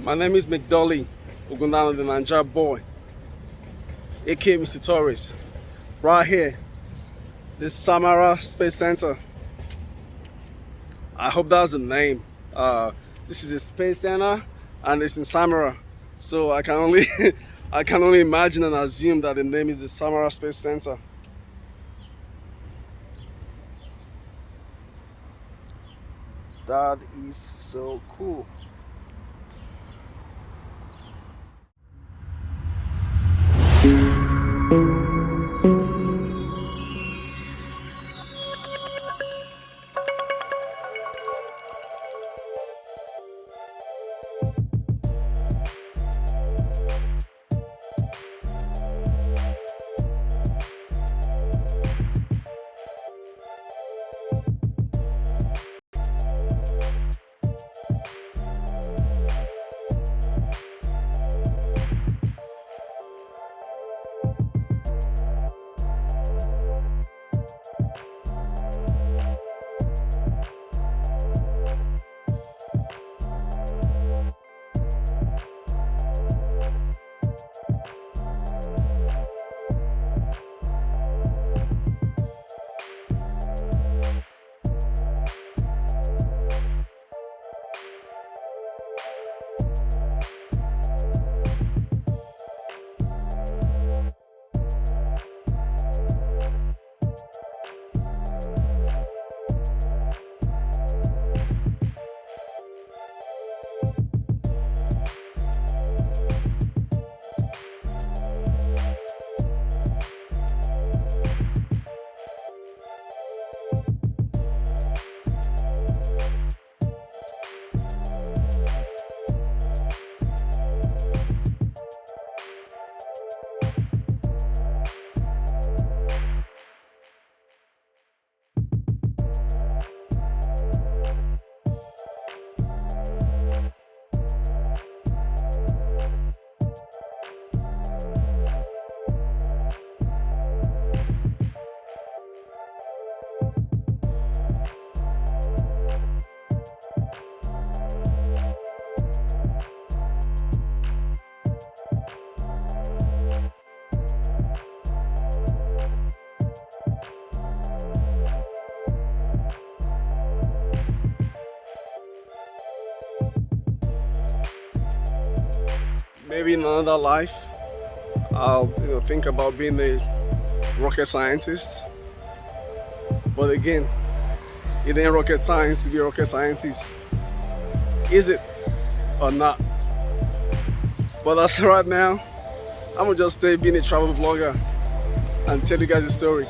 My name is McDolly Ogundana, the Niger boy, aka Mr. Torres. Right here, this Samara Space Center. I hope that's the name. This is a space center, and it's in Samara. So I can only I can only imagine and assume that the name is the Samara Space Center. That is so cool. Maybe in another life, I'll think about being a rocket scientist. But again, it ain't rocket science to be a rocket scientist, is it or not? But as of right now, I'm gonna just stay being a travel vlogger and tell you guys a story.